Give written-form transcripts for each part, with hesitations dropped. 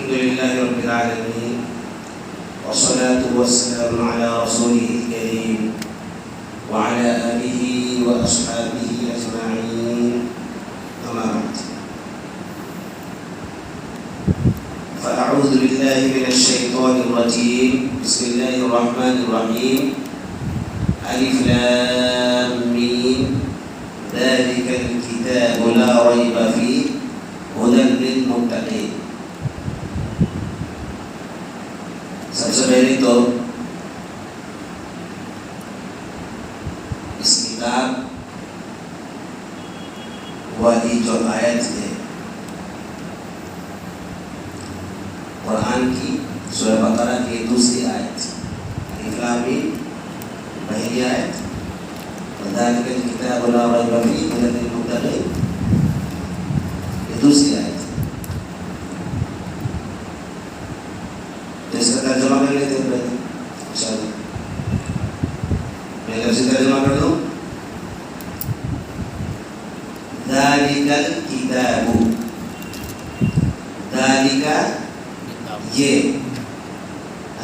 الحمد لله رب العالمين والصلاة والسلام على رسوله الكريم وعلى آله وأصحابه أجمعين، أما بعد، فأعوذ بالله من الشيطان الرجيم. بسم الله الرحمن الرحيم. ألف لام ميم ذلك الكتاب لا ريب فيه هدى للمتقين. سب سے پہلے تو اس کتاب والی جو آیت ہے قرآن کی سورہ بقرہ کی دوسری آیت، الف لام میم پہلی آیت، وذالک الکتاب لا ریب فیہ ھدی للمتقین، یہ دوسری آیت. تو اس کا ترجمہ کر لیتے ہیں پہلے انشاءاللہ. میں لفظی ترجمہ کر دوں. ذالک الکتاب، ذالک یہ،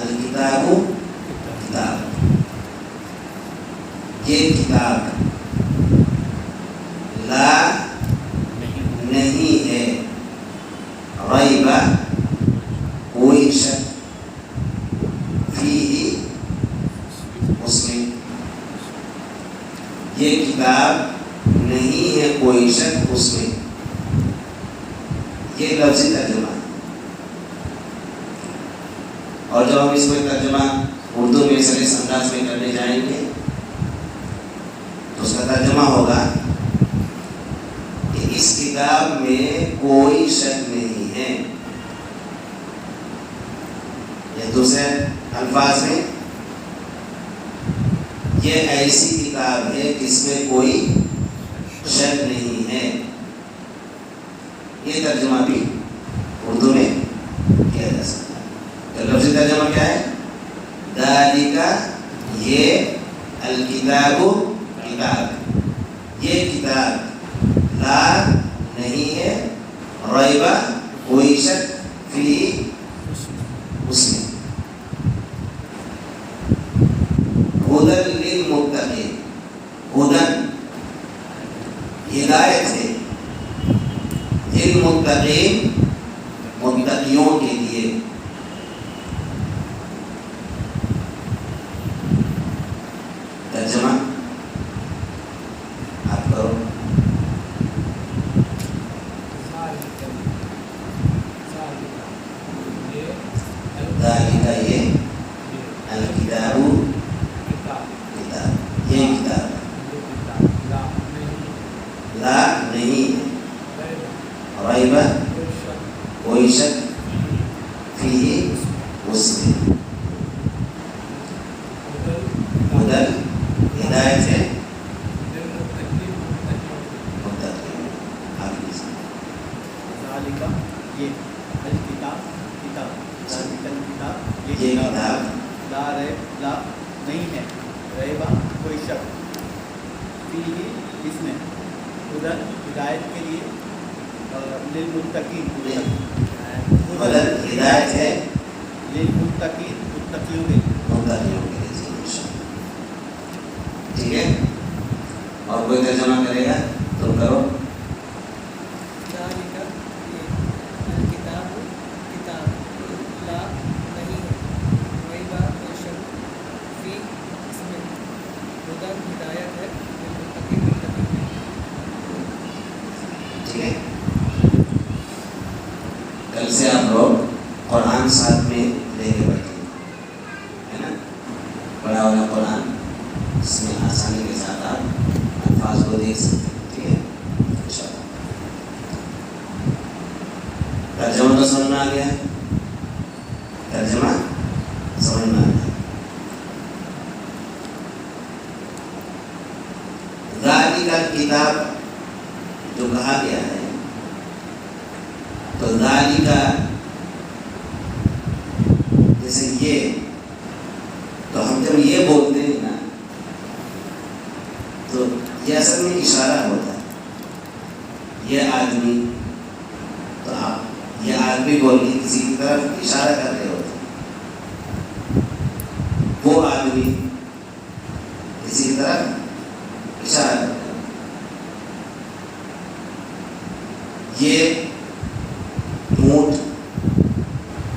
الکتاب کتاب، یہ کتاب، لا نہیں ہے، ریب کوئی شک، فیہ اس میں، یہ کتاب نہیں ہے کوئی شک اس میں. یہ لفظی ترجمہ ہے. اور جب ہم اس کو ترجمہ اردو میں سلیس انداز میں کرنے جائیں گے تو اس کا ترجمہ ہوگا کہ اس کتاب میں کوئی شک نہیں ہے. یا دوسرے الفاظ میں یہ ایسی کتاب ہے جس میں کوئی شک نہیں ہے. یہ ترجمہ بھی اردو میں کیا جا سکتا ہے. تو لفظی ترجمہ کیا ہے؟ ذالک یہ، الکتاب کتاب، یہ کتاب، لا نہیں ہے، ریب کوئی شک، فی اس میں، ھدی للمتقین، ھدی ہدایت ہے، للمتقین متقیوں کے لیے. ترجمہ آپ کرو. ذالک یہ، الکتاب کتاب، یہ کتاب، لا نہیں ہے، ریب کوئی شک، فیہ اس میں، ھدی ہدایت ہے، متقین. آپ ذالک یہ، الکتاب کتاب، ذالک الکتاب یہ کتاب، لا ریب لا نہیں ہے، ریب کوئی شک، فیہ اس میں، ھدی ہدایت کے لیے، للمتقین ہدایت ہے للمتقین متقیوں کے لیے. متقیوں کے لیے. ٹھیک ہے. اور کوئی ترجمہ کرے گا؟ تم کرو. ذالک یہ، الکتاب کتاب، لا نہیں ہے، ریب کوئی شک، فی اس میں، ھدی ہدایت ہے، للمتقین متقین. ٹھیک ہے. کل سے آپ لوگ قرآن ساتھ میں لے کے بیٹھیں، ہے نا؟ بڑا والا قرآن، اس میں آسانی کے ساتھ آپ الفاظ کو دیکھ سکتے ہیں. ٹھیک ہے انشاءاللہ. ترجمہ تو سمجھ میں آ گیا؟ ترجمہ سمجھ میں آ گیا. ذالک الکتاب جو کہا گیا ہے، تو ذالک جیسے یہ، تو ہم جب یہ بولتے ہیں نا تو یہ اصل میں اشارہ ہوتا ہے. یہ آدمی، تو آپ یہ آدمی بول کے کسی کی طرف اشارہ کر رہے ہوتے وہ آدمی کسی کی طرف اشارہ کر رہے ہوتے. یہ اونٹ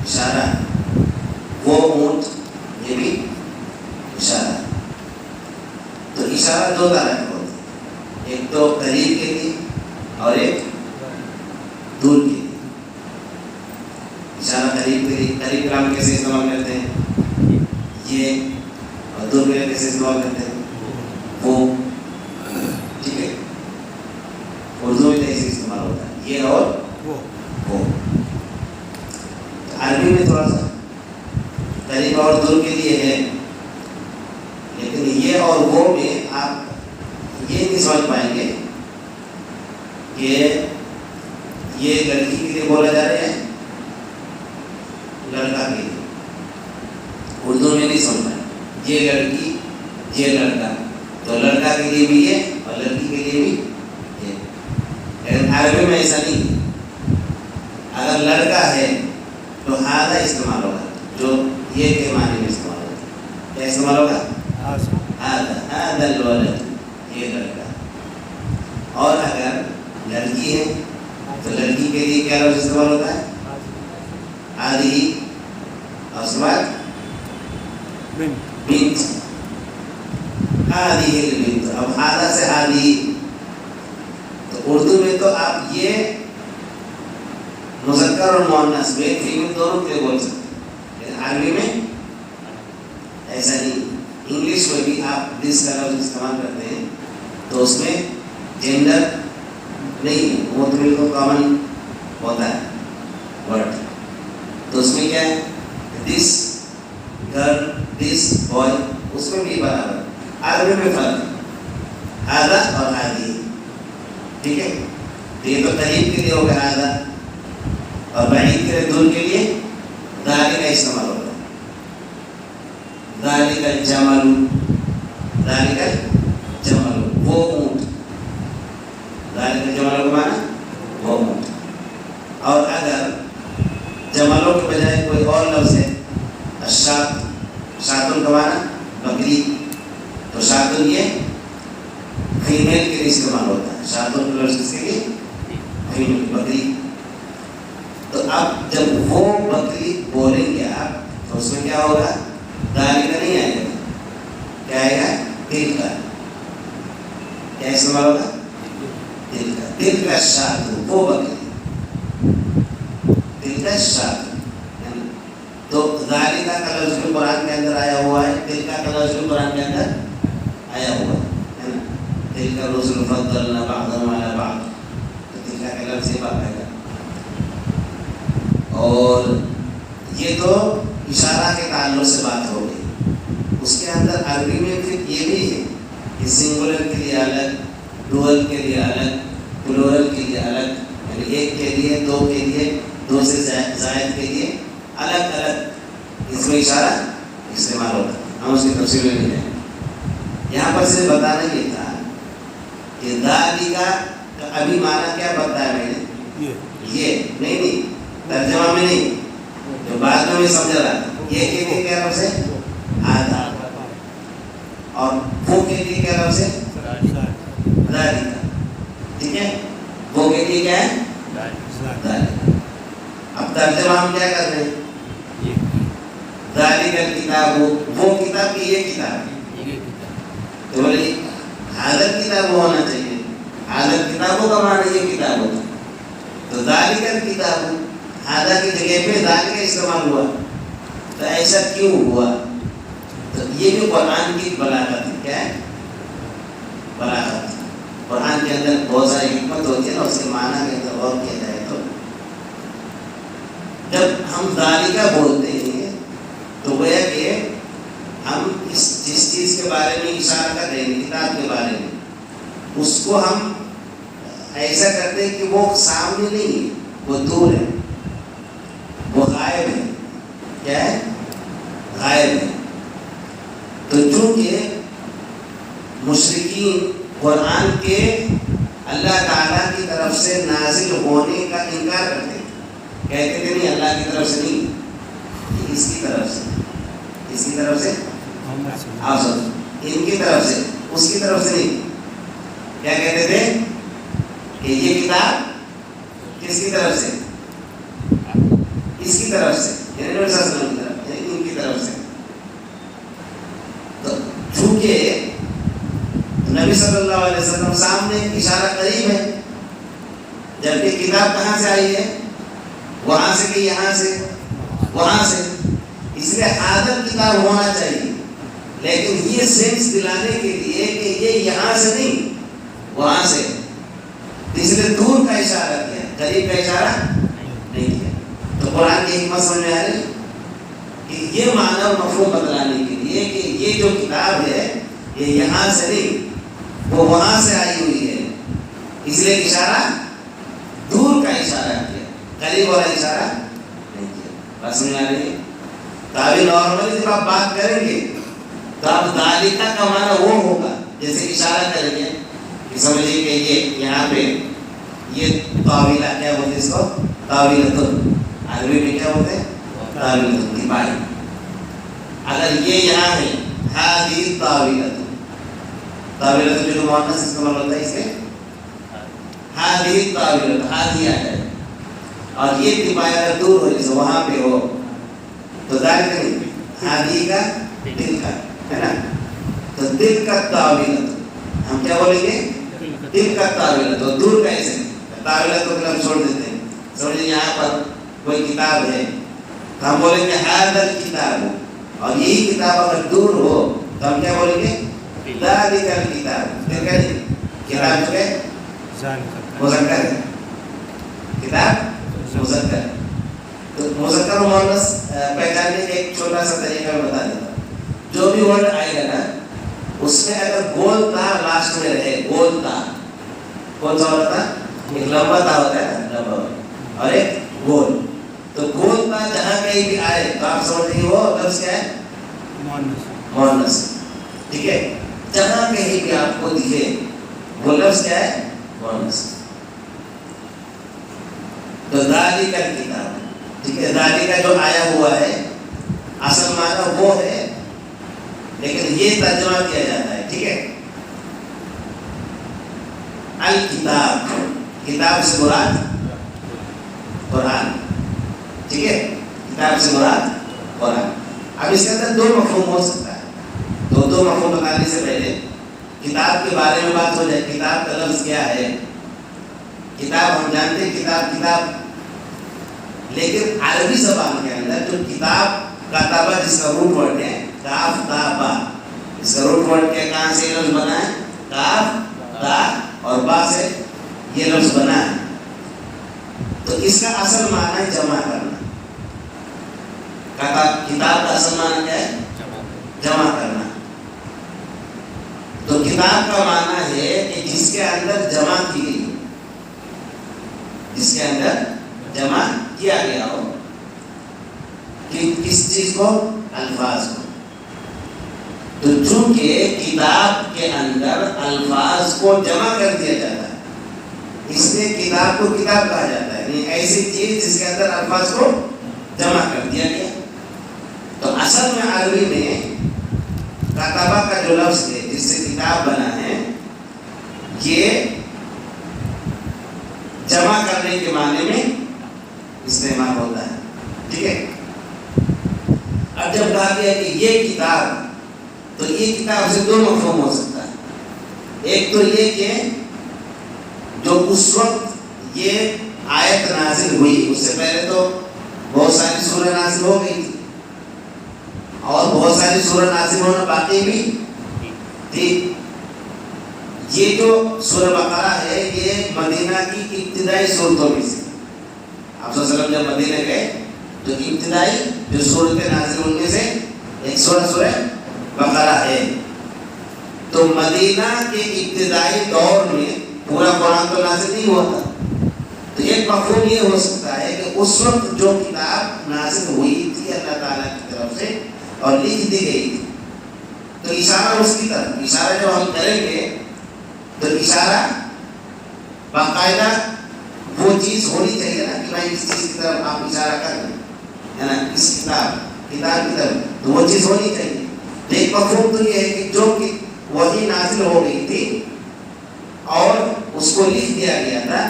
اشارہ, وہ اونٹ یہ بھی اشارہ. تو اشارہ دو طرح کے ہوتے ہیں, ایک تو قریب کے لیے اور ایک دور کے لیے. اشارہ قریب کے لیے, قریب کلام کیسے استعمال کرتے ہیں یہ, اور دور کے لیے کیسے استعمال کرتے ہیں وہ. ٹھیک ہے, اردو میں ایسے استعمال ہوتا ہے یہ اور وہ. عربی میں تھوڑا سا قریب اور دور کے لیے ہے, لیکن یہ اور وہ میں آپ یہ نہیں سمجھ پائیں گے کہ یہ لڑکی کے لیے بولا جا رہا ہے لڑکا کے لیے. اردو میں نہیں سمجھ پائیں, یہ لڑکی یہ لڑکا, تو لڑکا کے لیے بھی یہ اور لڑکی کے لیے بھی یہ. لیکن عربی میں ایسا نہیں ہے. اگر لڑکا ہے تو ہادہ استعمال ہوگا, جو یہ کے معنی میں استعمال ہوگا. کیا استعمال ہوگا؟ ہادہ الولد, یہ لڑکا. اور اگر لڑکی ہے تو لڑکی کے لیے کیا لفظ استعمال ہوتا ہے؟ ہادی. اور اس کے بعد بنت, ہادی البنت. اب ہادہ سے ہادی, تو اردو میں تو آپ یہ مذکر اور مؤنث میں فیمیل دونوں کے بول سکتے ہیں, لیکن عربی میں ایسا نہیں. انگلش میں بھی آپ دس کا لفظ استعمال کرتے ہیں تو اس میں جینڈر نہیں ہے, وہ تو بالکل کامن ہوتا ہے ورڈ. تو اس میں کیا ہے, دس گرل, دس بوائے, اس میں بھی برابر. عربی میں فرق ہے, ہادہ اور ہادی. ٹھیک ہے, یہ تو قریب کے لیے ہوگا ہادہ, اور بعید کے دور کے لیے ذالک کا استعمال ہوتا ہے. ذالک الجمل, ذالک الجمل وہ اونٹ. ذالک الجمل کا معنی وہ اونٹ. اور اگر جملوں کے بجائے کوئی اور لفظ ہے, الشاۃ, شاتن کا معنی بکری, تو شاتن یہ فیمیل کے لیے استعمال ہوتا ہے. شاتن کا لفظ کس کے لیے؟ فیمیل, بکری. تو اب جب وہ بکری بولیں گے آپ تو اس میں کیا ہوگا؟ ذالک نہیں آئے گا, کیا آئے گا؟ دل کا. کیا استعمال ہوگا؟ دل کا. دل کا شاۃ, وہ بکری, دل کا شاۃ. تو ذالک کا لفظ بھی قرآن کے اندر آیا ہوا ہے, دل کا لفظ بھی قرآن کے اندر آیا ہوا ہے نا. دل کا رسل فضلنا بعضهم علی بعض, تو دل کا لفظ یہ بات ہے. اور یہ تو اشارہ کے تعلق سے بات ہو گئی. اس کے اندر عربی میں پھر یہ بھی ہے کہ سنگولر کے لیے الگ, ڈوئل کے لیے الگ, پلورل کے لیے الگ, یعنی ایک کے لیے, دو کے لیے, دو سے زائد کے لیے الگ الگ اس میں اشارہ استعمال ہوتا ہے. ہم اس کی تفصیل میں نہیں جائیں. یہاں پر صرف بتانا یہ تھا کہ ذالک کا ابھی معنی کیا بتایا میں نے, یہ نہیں ترجمہ میں نہیں, جو بعد میں سمجھا رہا تھا. یہ کے لیے کیا لفظ ہے؟ آدھا. اور وہ کے لیے کیا لفظ ہے؟ ذالک. ٹھیک ہے, وہ کے لیے کیا ہے؟ ذالک. اب ترجمہ ہم کیا کر رہے ہیں؟ ذالک الکتاب, وہ کتاب کی یہ کتاب. تو بولے حاضر کتاب ہونا چاہیے. حاضر کتابوں کا معنی یہ کتاب ہوتا ہے. تو ذالک الکتاب, ہادہ کی جگہ پہ ذالک کا استعمال ہوا, تو ایسا کیوں ہوا؟ تو یہ بھی قرآن کی بلاغت ہے. کیا ہے؟ بلاغت. قرآن کے اندر بہت ساری حکمت ہوتی ہے نا, اس کے معنی کے اندر غور کیا جائے تو جب ہم ذالک بولتے ہیں تو گویا کہ ہم جس چیز کے بارے میں اشارہ کر رہے ہیں, کتاب کے بارے میں, اس کو ہم ایسا کرتے ہیں کہ وہ سامنے نہیں ہے, وہ دور ہے, وہ غائب ہے. کیا ہے؟ غائب ہے. تو چونکہ مشرکین قرآن کے اللہ تعالیٰ کی طرف سے نازل ہونے کا انکار کرتے ہیں, کہتے تھے نہیں اللہ کی طرف سے نہیں, طرف سے؟ آپ سن، ان کی طرف سے، اس کی طرف سے نہیں. کیا کہتے تھے کہ یہ کتاب کس کی طرف سے؟ اس کی طرف سے، یعنی نبی صلی اللہ علیہ وسلم کی طرف، یعنی ان کی طرف سے. تو چونکہ نبی صلی اللہ علیہ وسلم سامنے اشارہ قریب ہے، جبکہ کتاب کہاں سے آئی ہے؟ وہاں سے کہ یہاں سے؟ وہاں سے. اس لیے حاضر کتاب ہونا چاہیے، لیکن یہ سینس دلانے کے لیے کہ یہ یہاں سے نہیں وہاں سے، اس لیے دور کا اشارہ کیا، قریب کا اشارہ نہیں کیا. تو قرآن کی حکمت سمجھ میں آ رہی کہ یہ معنی اور مفہوم بدلانے کے لیے کہ یہ جو کتاب ہے یہ یہاں سے نہیں، وہ وہاں سے آئی ہوئی ہے، اس لیے اشارہ دور کا اشارہ کیا، قریب والا اشارہ نہیں کیا. بات سمجھ میں آ رہی ہے؟ تو ابھی نارملی جب آپ بات کریں گے تو اب ذالکہ کا معنی وہ ہوگا جیسے اشارہ کریں گے کہ سمجھیے کہ یہ یہاں پہ یہ تعویلہ کیا بولتے ہیں اس کو؟ تعویلۃ. عربی میں کیا بولتے ہیں؟ تعویلۃ کی بات. اگر یہ یہاں ہے ہذہ تعویلۃ، تعویلۃ جو مؤنث استعمال ہوتا ہے اس میں ہذہ تعویلۃ، ہذہ آ جائے اور یہ تباہ اگر دور ہو جیسے وہاں پہ ہو تو ذالک نہیں، ہذہ کا دل کا ہے نا. تو دل کا تعویلۃ ہم کیا بولیں گے؟ دل کا تعویلۃ. تو دور کا ایسے تعویلۃ کو ہم چھوڑ دیتے ہیں. سمجھیں یہاں پر کوئی کتاب ہے تو ہم بولیں گے ھذا الکتاب، اور یہی کتاب اگر دور ہو تو ہم کیا بولیں گے؟ ذالک الکتاب. پھر کیا کتاب جو ہے مذکر ہے، کتاب مذکر ہے. تو مذکر و مؤنث پہچاننے کا ایک چھوٹا سا طریقہ میں بتا دیتا ہوں. جو بھی ورڈ آئے گا نا اس میں اگر گول تا لاسٹ میں رہے، گول تا کون سا ہوتا ہے؟ ایک لمبا تا ہوتا ہے نا، لمبا اور ایک گول. تو گول تا جہاں کہیں بھی آئے تو آپ سمجھیں گے وہ لفظ کیا ہے؟ مؤنث. ٹھیک ہے، جہاں کہیں بھی آپ کو دکھے وہ لفظ کیا ہے؟ مؤنث. تو ذالک الکتاب، ٹھیک ہے، ذالک جو آیا ہوا ہے اصل معنی وہ ہے لیکن یہ ترجمہ کیا جاتا ہے. ٹھیک ہے، الکتاب، کتاب سے مراد قرآن. ٹھیک ہے، کتاب سے مراد قرآن. اب اس کے اندر دو مفہوم ہو سکتا ہے. دو مفہوم بتانے سے پہلے کتاب کے بارے میں بات ہو جائے. کتاب کا لفظ کیا ہے؟ کتاب ہم جانتے ہیں کتاب، لیکن عربی زبان کے اندر جو کتاب کتابہ جس کا روٹ ورڈ ہے کاف تا با، اس کا روٹ ورڈ کیا، کہاں سے لفظ بنا ہے؟ کاف تا اور با سے یہ لفظ بنا ہے. تو اس کا اصل معنی ہے جمع کرنا. کتاب کا اصل معنی کیا ہے؟ جمع کرنا. تو کتاب کا معنی ہے کہ جس کے اندر جمع کی گئی، جس کے اندر جمع کیا گیا ہو. کس چیز کو؟ الفاظ کو. تو چونکہ کتاب کے اندر الفاظ کو جمع کر دیا جاتا ہے اس لیے کتاب کو کتاب کہا جاتا ہے. یعنی ایسی چیز جس کے اندر الفاظ کو جمع کر دیا گیا. تو اصل میں عربی میں کتابہ کا جو لفظ ہے جس سے کتاب بنا ہے یہ جمع کرنے کے معنی میں استعمال ہوتا ہے. ٹھیک ہے، اب جب کہا گیا کہ یہ کتاب، تو یہ کتاب سے دو مفہوم ہو سکتا ہے. ایک تو یہ کہ جو اس وقت یہ آیت نازل ہوئی اس سے پہلے تو بہت ساری سورہ نازل ہو گئی تھی اور بہت ساری سورہ نازل ہونا باقی بھی تھی. یہ جو سورہ بقرہ ہے یہ مدینہ کی ابتدائی صورتوں میں سے. آپ صلی اللہ علیہ وسلم جب مدینہ گئے تو ابتدائی جو صورتیں نازل ان میں سے ایک سورہ بقرہ ہے. تو مدینہ کے ابتدائی دور میں پورا قرآن تو نازل نہیں ہوا تھا. تو ایک مفہوم یہ ہو سکتا ہے کہ اس وقت جو کتاب نازل ہوئی تھی اللہ تعالیٰ کی طرف سے اور لکھ دی گئی تھی تو اشارہ اس کی طرف، اشارہ جو ہم کریں گے تو اشارہ باقاعدہ وہ چیز ہونی چاہیے نا کہ بھائی اس چیز کی طرف آپ اشارہ کر دیں، ہے نا. اس کتاب کتاب کی طرف، تو وہ چیز ہونی چاہیے. ایک مفہوم تو یہ ہے کہ جو کہ وحی نازل ہو گئی تھی اور اس کو لکھ دیا گیا تھا،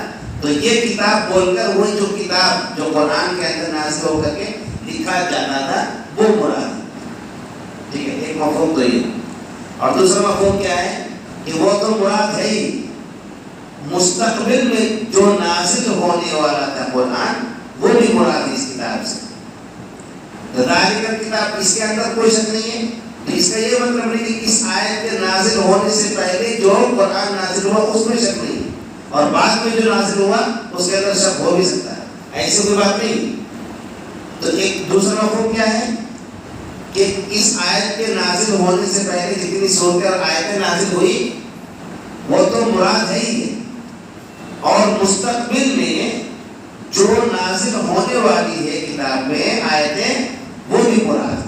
تو یہ کتاب بول کر وہی جو کتاب جو قرآن کے اندر نازل ہو کر کے لکھا جاتا تھا وہ مراد ہے. ٹھیک ہے، ایک مفہوم تو یہ. اور دوسرا مفہوم کیا ہے کہ وہ تو مراد ہے ہی، مستقبل میں جو نازل ہونے والا تھا قرآن وہ بھی مراد ہے اس کتاب سے. ذالک کتاب، اس کے اندر کوئی شک نہیں ہے. اس کا یہ مطلب نہیں کہ اس آیت کے نازل ہونے سے پہلے جو قرآن نازل ہوا اس میں شک نہیں ہے، اور بعد میں جو نازل ہوا اس کے اندر شک ہو بھی سکتا ہے، ایسی کوئی بات نہیں. تو ایک دوسرا مفہوم کیا ہے کہ اس آیت کے نازل ہونے سے پہلے جتنی صورتیں اور آیتیں نازل ہوئی وہ تو مراد ہے ہی ہے، اور مستقبل میں جو نازل ہونے والی ہے کتاب میں آیتیں وہ بھی مراد ہے.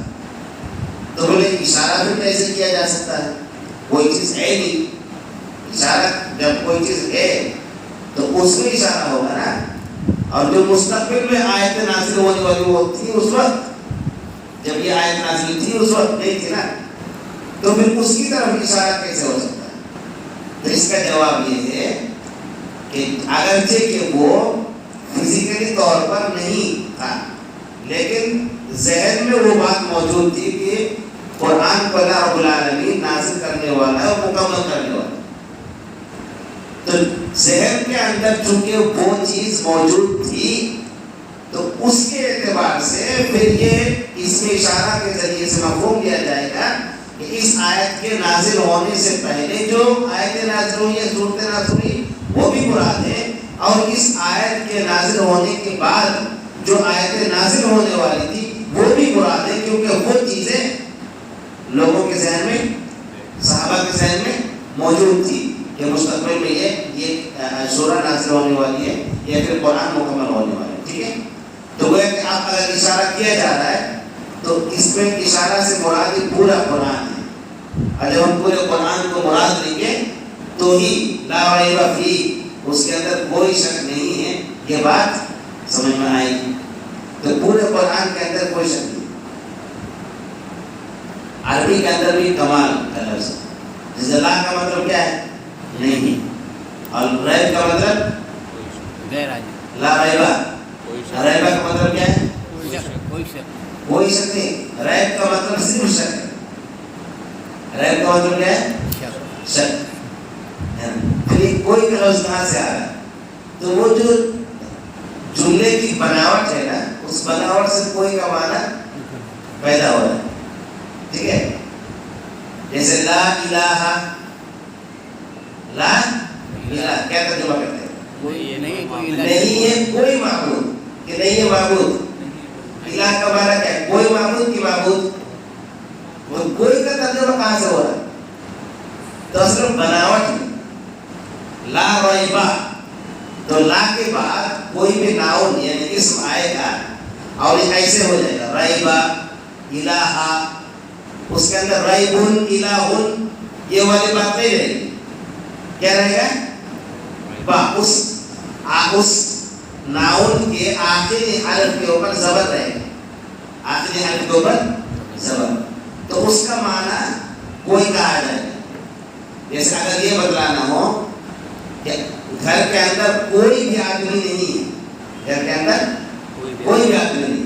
تو بولے اشارہ بھی کیسے کیا جا سکتا ہے؟ کوئی چیز ہے نہیں. اشارہ جب کوئی چیز ہے تو اس میں اشارہ ہوگا نا. اور جو مستقبل میں آیتیں نازل ہونے والی وہ تھی اس وقت جب یہ آیت نازل تھی اس وقت نہیں تھی نا، تو پھر اس کی طرف اشارہ کیسے ہو سکتا ہے؟ تو اس کا جواب یہ ہے کہ اگرچہ کہ وہ فزیکلی طور پر نہیں تھا لیکن ذہن میں وہ بات موجود تھی کہ قرآن کو اللہ رب العالمین نازل کرنے والا ہے اور مکمل کرنے والا ہے. تو ذہن کے اندر چونکہ وہ چیز موجود تھی تو اس کے اعتبار سے پھر یہ اس میں اشارہ کے ذریعے سے مفہوم لیا جائے گا کہ اس آیت کے نازل ہونے سے پہلے جو آیتیں نازل ہوئی یا صورتیں نازل ہوئی وہ بھی مراد ہے، اور اس آیت کے نازل ہونے کے بعد جو آیتیں نازل ہونے والی تھی وہ بھی مراد ہے، کیونکہ وہ چیزیں لوگوں کے ذہن میں، صحابہ کے ذہن میں موجود تھی کہ مستقبل میں یہ سورہ نازل ہونے والی ہے یا پھر قرآن مکمل ہونے والا ہے. ٹھیک ہے، تو گویا کہ آپ اگر اشارہ کیا جا رہا ہے تو اس میں اشارہ سے مراد پورا قرآن ہے، اور جب ہم پورے قرآن کو مراد لیں گے تو ہی لا ریب فیہ، اس کے اندر کوئی شک نہیں ہے، یہ بات سمجھ میں آئے گی. تو پورے قرآن کے اندر کوئی شک نہیں. عربی کے اندر بھی کمال کا لفظ ہے، جیسے لا کا مطلب کیا ہے؟ نہیں، اور ریب کا مطلب لا ریبہ، ریبہ کا مطلب کیا ہے؟ کوئی شک نہیں. ریب کا مطلب صرف شک ہے. ریب کا مطلب کیا ہے؟ شک. پھر کوئی کا لفظ کہاں سے آ رہا ہے؟ تو وہ جو جملے کی بناوٹ ہے نا، اس بناوٹ سے کوئی کا معنی پیدا ہو رہا ہے. ٹھیک ہے، جیسے لا الہ، لا الہ کیا ترجمہ کرتے ہیں؟ نہیں ہے کوئی معبود، کہ نہیں ہے معبود. الہ کا معنی کیا ہے؟ کوئی معبود کی معبود. وہ کوئی کا ترجمہ کہاں سے ہو رہا ہے؟ تو اصل بناوٹ ہے. لا ریبہ، تو لا کے بعد کوئی بھی ناؤن یعنی اسم آئے گا اور ایسے ہو جائے گا ریبہ، الہ، اس کے اندر ریبن، الہن، یہ والی بات نہیں رہے گی. کیا رہے گا؟ با، اس ناؤن کے آخری حرف کے اوپر زبر رہے گا، آخری حرف کے اوپر زبر. تو اس کا معنی کوئی کہا جائے گا. جیسے اگر یہ بتلانا ہو کہ گھر کے اندر کوئی بھی آدمی نہیں ہے، گھر کے اندر کوئی بھی آدمی نہیں،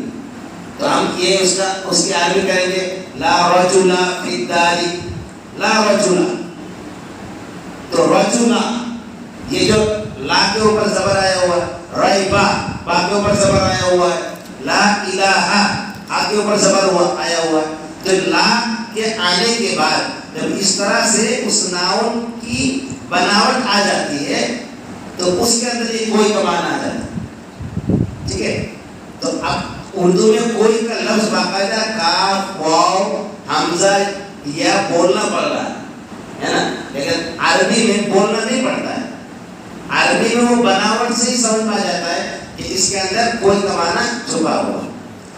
تو ہم یہ اس کی عربی کریں گے لا رجل فی الدار، لا رجل. تو رجل یہ جو لا کے اوپر زبر آیا ہوا ہے، ریبہ با کے اوپر زبر آیا ہوا ہے، لا الہ ہا کے اوپر زبر آیا ہوا ہے. تو لا کے آنے کے بعد جب اس طرح سے اس ناؤن کی بناوٹ آ جاتی ہے تو اس کے اندر یہ کوئی کا معنی آ جاتا ہے. ٹھیک ہے، تو اب اردو میں کوئی کا لفظ باقاعدہ کاف، واو، حمزہ یا بولنا پڑ رہا ہے نا، لیکن عربی میں بولنا نہیں پڑتا ہے. عربی میں وہ بناوٹ سے ہی سمجھ میں آ جاتا ہے کہ اس کے اندر کوئی کا معنی چھپا ہوا.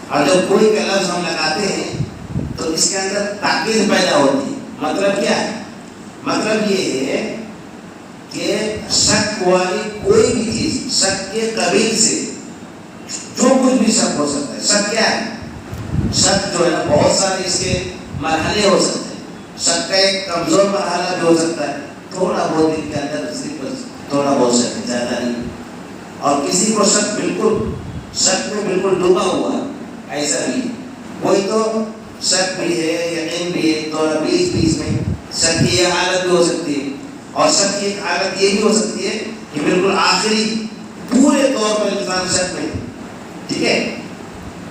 اور جب کوئی کا لفظ ہم لگاتے ہیں تو اس کے اندر تاکید پیدا ہوتی ہے. مطلب کیا ہے؟ مطلب یہ ہے کہ شک والی کوئی بھی چیز، شک کے قبیل سے جو کچھ بھی شک ہو سکتا ہے. شک کیا ہے؟ شک شک جو ہے نا بہت سارے اس کے مرحلے ہو سکتے ہیں. شک کا ایک کمزور مرحلہ بھی ہو سکتا ہے, تھوڑا بہت دل کے اندر تھوڑا بہت شک ہے, زیادہ نہیں. اور کسی کو شک میں بالکل ڈوبا ہوا ہے, ایسا بھی ہے. کوئی تو شک بھی ہے, یقین بھی ہے, تھوڑا بیچ میں شک کی یہ حالت بھی ہو سکتی ہے. اور شک کی ایک حالت یہ بھی ہو سکتی ہے کہ بالکل آخری پورے طور پر انسان شک میں. ٹھیک ہے,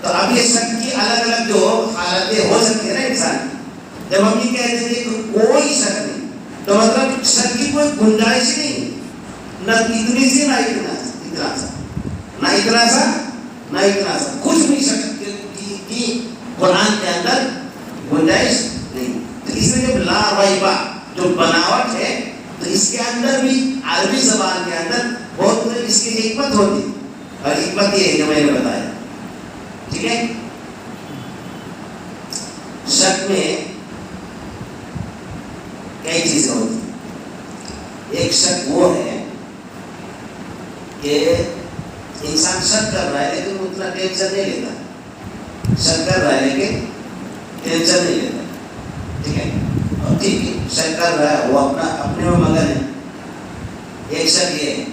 تو اب یہ شک کی الگ الگ جو حالتیں ہو سکتی ہے نا انسان کی. جب ہم یہ کہتے ہیں کہ کوئی شک نہیں, تو مطلب شک کی کوئی گنجائش نہیں, نہ اتنی سی نہ اتنا سا, کچھ بھی شک کی قرآن کے اندر گنجائش نہیں. تو اس میں جب لا ریبہ جو بناوٹ ہے, تو اس کے اندر بھی عربی زبان کے اندر بہت اس کی حکمت ہوتی ہے, اور حکمت یہ ہے جو میں نے بتایا. ٹھیک ہے, شک میں کئی چیزیں ہوتی ہیں. ایک شک وہ ہے کہ انسان شک کر رہا ہے لیکن اتنا ٹینشن نہیں لیتا. شک کر رہا ہے لیکن ٹینشن نہیں لیتا. ٹھیک ہے, اور ٹھیک ہے شک کر رہا ہے, وہ اپنے میں مگن ہے. ایک شک یہ ہے,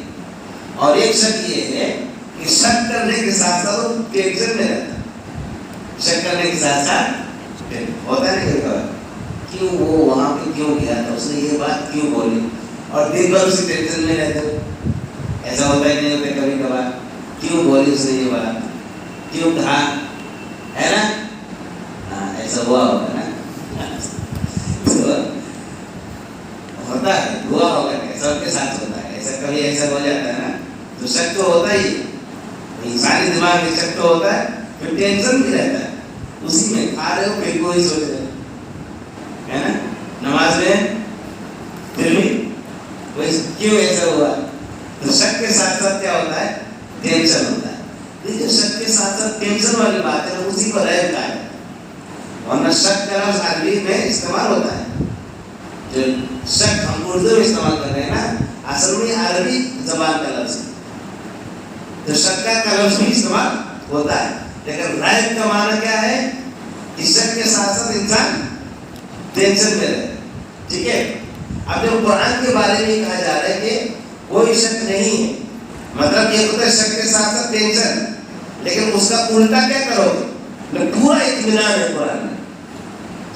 اور ایک شک یہ ہے کہ شک کرنے کے ساتھ ساتھ وہ ٹینشن میں رہتا ہے. شک کرنے کے ساتھ ساتھ ہوتا ہے نا, کیوں وہ وہاں پہ کیوں گیا تھا, اس نے یہ بات کیوں بولی, اور دن بھر اسی ٹینشن میں رہتے ہو. ایسا ہوتا ہے نہیں ہوتا کبھی کبھار, کیوں بولی اس نے یہ بات, کیوں کہا, ہے نا. ہاں ایسا ہوا ہوگا نا, ہوتا ہے, ہوا ہوگا, سب کے ساتھ ہوتا ہے. ایسا کبھی ایسا ہو جاتا ہے نا, تو شک تو ہوتا ہی ہے. انسانی دماغ میں شک تو ہوتا ہے, پھر ٹینشن بھی رہتا ہے. اسی میں کھا رہے ہو پھر کوئی سوچ رہے ہے نا, نماز میں پھر بھی کیوں ایسا ہوا. تو شک کے ساتھ ساتھ کیا ہوتا ہے, ٹینشن ہوتا ہے. لیکن شک کے ساتھ ساتھ ٹینشن والی بات ہے, اسی پر رہتا ہے. ورنہ شک کا لفظ عربی میں استعمال ہوتا ہے. جو شک ہم اردو میں استعمال کر رہے ہیں نا, اصل میں عربی زبان کا لفظ ہے. تو شک کا لفظ بھی استعمال ہوتا ہے, لیکن ریب کا معنی کیا ہے کہ شک کے ساتھ ساتھ انسان ٹینشن میں رہے. ٹھیک ہے, اب جب قرآن کے بارے میں کہا جا رہا ہے کہ کوئی شک نہیں ہے, مطلب یہ ہوتا ہے شک کے ساتھ ساتھ ٹینشن, لیکن اس کا الٹا کیا کرو گے, پورا اطمینان ہے قرآن میں.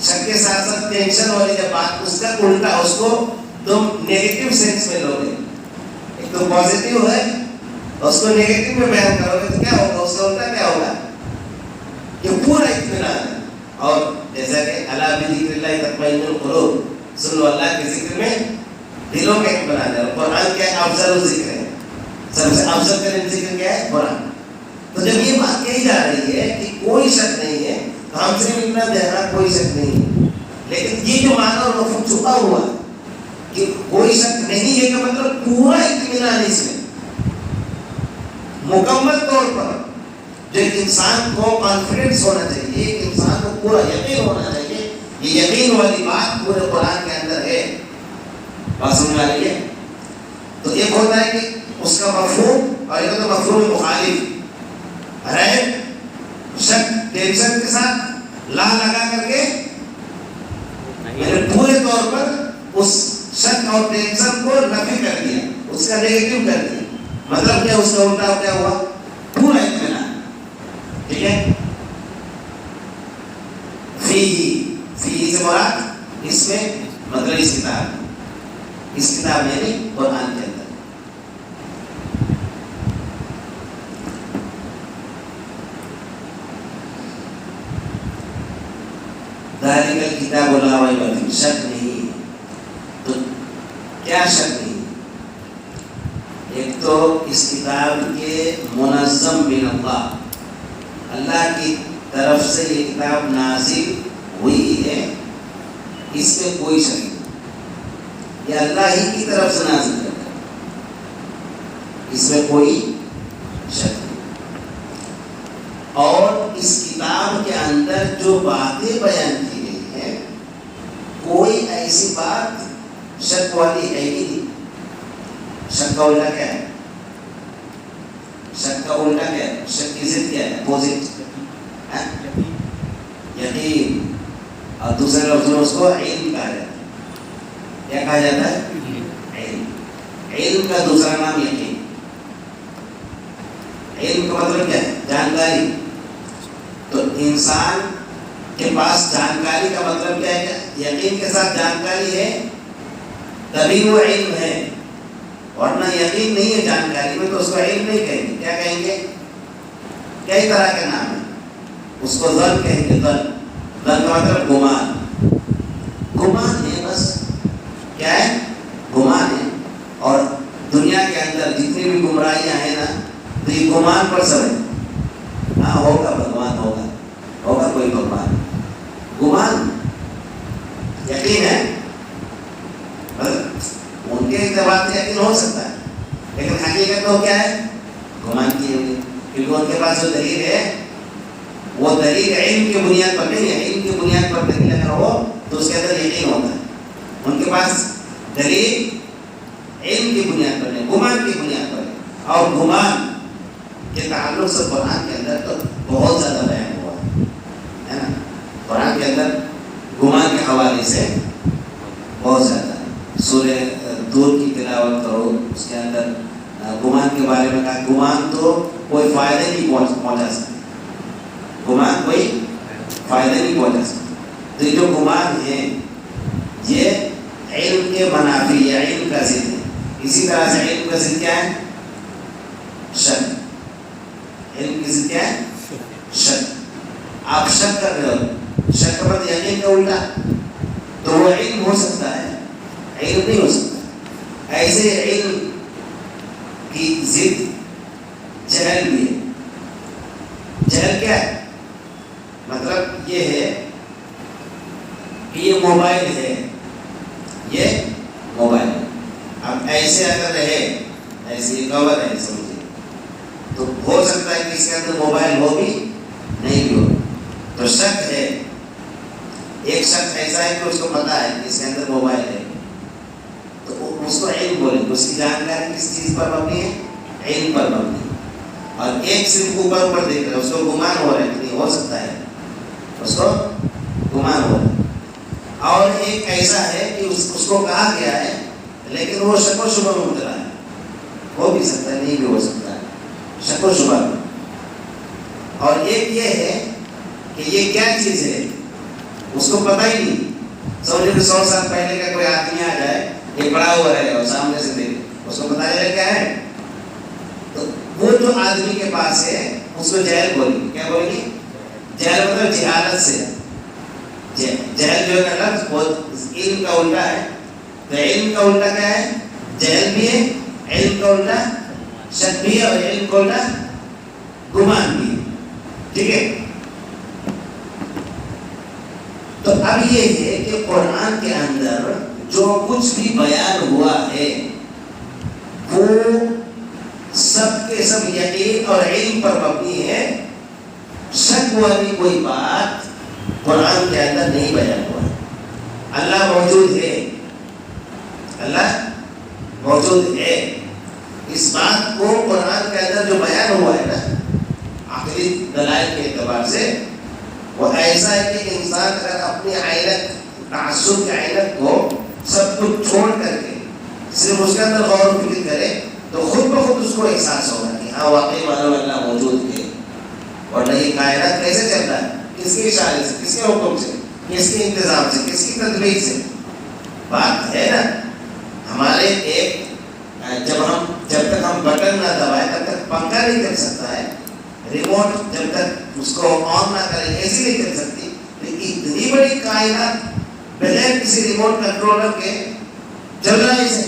شک کے ساتھ ساتھ ٹینشن والی جب بات, اس کا الٹا, اس کو تم نیگیٹو سینس میں لو گے. ایک تو پازیٹیو ہے, اس کو نیگیٹو میں بیان کرو گے تو کیا ہوگا, اس کا الٹا کیا ہوگا کہ پورا اطمینان ہے. اور جیسا کہ الا بذکر اللہ تطمئن القلوب, سنو اللہ کے ذکر میں دلوں کا اطمینان ہے. قرآن کیا ہے, افضل ذکر ہے, سب سے افضل ترین ذکر کیا ہے, قرآن. تو جب یہ بات کہی جا رہی ہے کہ کوئی شک نہیں ہے, تو ہم صرف اتنا دیکھنا کوئی شک نہیں ہے, لیکن یہ جو معنی اور مفہوم چھپا ہوا ہے کہ کوئی شک نہیں ہے کا مطلب پورا اطمینان اس میں, مکمل طور پر. جو ایک انسان کو کانفیڈنس ہونا چاہیے, ایک انسان کو پورا یقین ہونا چاہیے, یہ یقین والی بات پورے قرآن کے اندر ہے. بات سمجھ آ رہی ہے. تو ایک ہوتا ہے کہ اس کا مفہوم, اور ایک ہوتا ہے مفہوم مخالف. ریب, شک, ٹینشن کے ساتھ لا لگا کر کے میں نے پورے طور پر اس شک اور ٹینشن کو نفی کر دیا, اس کا نیگیٹو کر دیا. مطلب کیا, اس کا الٹا کیا ہوا, پورا اطمینان. ٹھیک ہے, فی سے مراد اس میں مطلب اس کتاب یعنی قرآن کے اندر. ذالک الکتاب لا ریب فیہ, شک نہیں. تو کیا شک نہیں, ایک تو اس کتاب کے منظم من اللہ, اللہ کی طرف سے یہ کتاب نازل ہوئی ہے, اس میں کوئی شک نہیں. یہ اللہ ہی کی طرف سے نازل کرتا ہے, اس میں کوئی شک نہیں. اور اس کتاب کے اندر جو باتیں بیان کی گئی ہیں, کوئی ایسی بات شک والی ہے ہی نہیں. شک کا الٹا کیا ہے, شک کا الٹا کیا ہے, شک کی ضد کیا ہے, اپوزٹ. یقین، اور دوسرے لفظ میں اس کو علم کہا جاتا ہے. کیا کہا جاتا ہے؟ علم. علم کا دوسرا نام یقین. علم کا مطلب کیا ہے؟ جانکاری. تو انسان کے پاس جانکاری کا مطلب کیا ہے؟ یقین کے ساتھ جانکاری ہے تبھی وہ علم ہے، ورنہ یقین نہیں ہے جانکاری میں تو اس کو علم نہیں کہیں گے. کیا کہیں گے؟ کئی طرح کے نام ہیں. اس کو ظن کہیں گے. ظن کا مطلب گمان. گمان ہے بس. کیا ہے؟ گمان ہے. اور دنیا کے اندر جتنی بھی گمراہیاں ہیں نا تو یہ گمان پر سب ہے. ہاں ہوگا بھگوان، ہوگا کوئی بھگوان. گمان. یقین ہے ان کے اعتبار سے یقین ہو سکتا ہے، لیکن حقیقت تو کیا ہے؟ گمان کی ہوئی. کیونکہ ان کے پاس جو دلیل ہے وہ دلیل علم کی بنیاد پر نہیں ہے. علم کی بنیاد پر دلیل اگر ہو تو اس کے اندر یقین ہوتا ہے. ان کے پاس دلیل علم کی بنیاد پر نہیں، گمان کی بنیاد پر ہے. اور گمان کے تعلق سے قرآن کے اندر تو بہت زیادہ بیان ہوا ہے نا. قرآن کے اندر گمان کے حوالے سے بہت زیادہ. سورہ دور کی تلاوت کرو، اس کے اندر گمان کے بارے میں کہا گمان تو کوئی فائدہ نہیں پہنچا سکتا. گمان کوئی فائدہ نہیں پہنچا سکتا. تو جو گمان ہے یہ علم کے منافی یا علم کا ضد ہے. اسی طرح سے علم کا ضد کیا ہے؟ شک. علم کی ضد کیا ہے؟ شک. آپ شک کر رہے ہو، شک کا مطلب یقین کا الٹا، تو وہ علم ہو سکتا ہے، علم نہیں ہو سکتا. ایسے علم کی ضد جہل بھی ہے. جہل کیا ہے؟ مطلب یہ ہے کہ یہ موبائل ہے، یہ موبائل. اب ایسے اگر رہے، ایسے کور ہے سمجھے، تو ہو سکتا ہے کہ اس کے اندر موبائل ہو بھی نہیں بھی ہو. تو شک ہے. ایک شخص ایسا ہے کہ اس کو پتا ہے کہ اس کے اندر موبائل ہے، تو اس کو علم بولے. اس کی جانکاری کس چیز پر مبنی ہے؟ علم پر مبنی ہے. اور ایک صرف اوپر دیکھ رہا ہے، اس کو گمان ہو رہا ہے کہ نہیں ہو سکتا ہے، اس کو گمان ہو رہا ہے. اور ایک ایسا ہے کہ اس کو کہا گیا ہے لیکن وہ شک و شبہ میں مبتلا ہے. ہو بھی سکتا ہے، نہیں بھی ہو سکتا ہے، شک و شبہ میں. اور ایک یہ ہے کہ یہ کیا چیز ہے اس کو پتہ ہی نہیں. سمجھے کہ 100 سال پہلے کا کوئی آدمی آ جائے، یہ پڑا ہوا رہے اور سامنے سے دیکھے، اس کو پتا چلے کیا ہے. تو وہ جو آدمی کے پاس ہے اس کو جہل بولے گی. کیا بولے گی؟ جہل مطلب جہالت سے. جہل جو ہے لفظ بہت علم کا الٹا ہے. تو علم کا الٹا کیا ہے؟ جہل بھی ہے. علم کا الٹا شک بھی ہے، اور علم کا الٹا گمان بھی ہے. ٹھیک ہے. تو اب یہ ہے کہ قرآن کے اندر جو کچھ بھی بیان ہوا ہے وہ سب کے سب یقین اور علم پر مبنی ہے. شک والی کوئی بات قرآن کے اندر نہیں بیان ہوا ہے. اللہ موجود ہے، اللہ موجود ہے. اس بات کو قرآن کے اندر جو بیان ہوا ہے نا عقلی دلائل کے اعتبار سے، وہ ایسا ہے کہ انسان اگر اپنی عینت، تعصب کی عینت کو سب کچھ چھوڑ کر کے صرف اس کے اندر غور و فکر کرے تو خود بخود اس کو احساس ہوگا کہ ہاں واقعی معلوم اللہ موجود ہے. ورنہ یہ کائنات کیسے چل رہا ہے؟ کس کے اشارے سے، کس کے حکم سے، کس کے انتظام سے، کس کی تدبیر سے؟ بات ہے نا ہمارے ایک جب تک ہم بٹن نہ دبائے تب تک پنکھا نہیں چل سکتا ہے. ریموٹ جب تک اس کو آن نہ کریں ایسی نہیں چل سکتی. لیکن اتنی بڑی کائنات بغیر کسی ریموٹ کنٹرولر کے چل رہا ہے.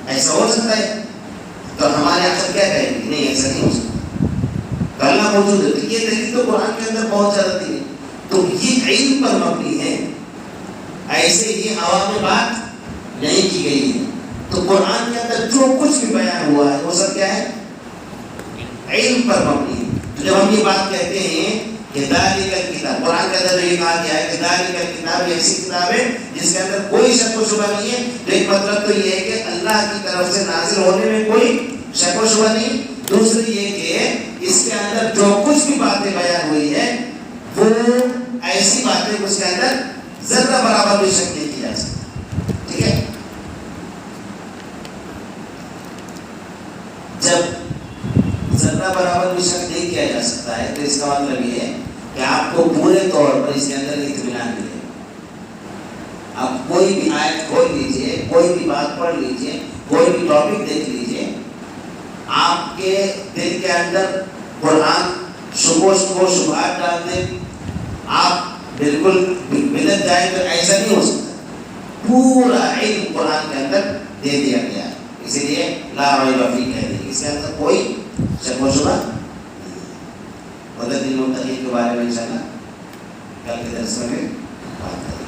ایسا ہو سکتا ہے؟ تو ہمارے عقل کیا کہے گی؟ نہیں ایسا نہیں ہو سکتا. تو اللہ موجود ہے. تو یہ دلیل تو قرآن کے اندر بہت زیادہ تھی. تو یہ علم پر مبنی ہے، ایسے ہی ہوا میں بات نہیں کی گئی ہے. تو قرآن کے اندر جو کچھ بھی بیان ہوا ہے وہ سب کیا ہے؟ علم پر مبنی ہے. تو جب ہم یہ بات کہتے ہیں کہ ذالک الکتاب، قرآن کے اندر یہ کہا گیا ہے کہ ذالک الکتاب یہ ایسی کتاب ہے جس کے اندر کوئی شک و شبہ نہیں ہے. ایک مطلب تو یہ ہے کہ اللہ کی طرف سے نازل ہونے میں کوئی شک و شبہ نہیں. دوسری یہ کہ اس کے اندر جو کچھ بھی باتیں بیان ہوئی ہے وہ ایسی باتیں اس کے اندر ذرہ برابر بھی شک نہیں کی جا سکتی. ٹھیک ہے. جب ذرہ برابر بھی شک نہیں کیا جا سکتا ہے تو اس کا مطلب یہ ہے کہ آپ کو پورے طور پر اس کے اندر اطمینان ملے. آپ کوئی بھی آیت کھول لیجئے, کوئی بھی بات پڑھ لیجئے, کوئی بھی ٹاپک دیکھ لیجئے, آپ کے دل کے اندر قرآن شبہات ڈال دے, آپ بالکل ملت جائیں تو ایسا نہیں ہو سکتا. پورا علم قرآن کے اندر دے دیا گیا, اسی لیے لا ریب فیہ کہہ دی, اس کے اندر کوئی شک و شبہ نہیں. ہدی للمتقین کے بارے میں انشاءاللہ کل کے درس میں بات کریں.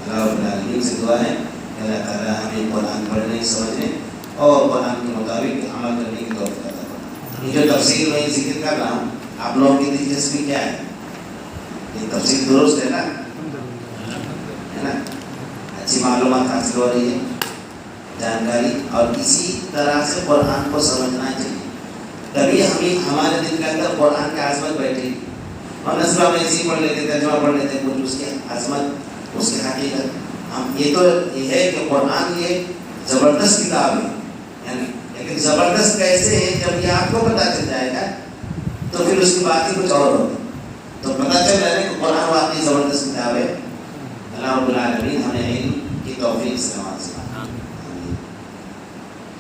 اللہ رب العالمین سے دعا ہے کہ اللہ تعالیٰ ہمیں قرآن پڑھنے, سمجھنے اور قرآن کے مطابق عمل کرنے کی توفیق عطا فرمائے. یہ جو تفسیر میں ذکر کر رہا ہوں, آپ لوگوں کی دلچسپی کیا ہے؟ یہ تفسیر درست ہے نا, اچھی معلومات حاصل ہو رہی ہے, جانکاری, اور اسی طرح سے قرآن کو سمجھنا چاہیے. تبھی ہمارے دل کے اندر قرآن کی عظمت بیٹھی. ہم نصرہ میں ایسی پڑھ لیتے, ترجمہ پڑھ لیتے, کچھ اس کی عظمت, اس کی حقیقت. ہم یہ تو یہ ہے کہ قرآن یہ زبردست کتاب ہے, یعنی لیکن زبردست کیسے ہے جب یہ آپ کو پتہ چل جائے گا تو پھر اس کی بات ہی کچھ اور ہوگی. تو پتہ چل رہا ہے کہ قرآن واقعی زبردست کتاب ہے. اللہ رب العالمین ہمیں علم کی توفیق سے نوازے.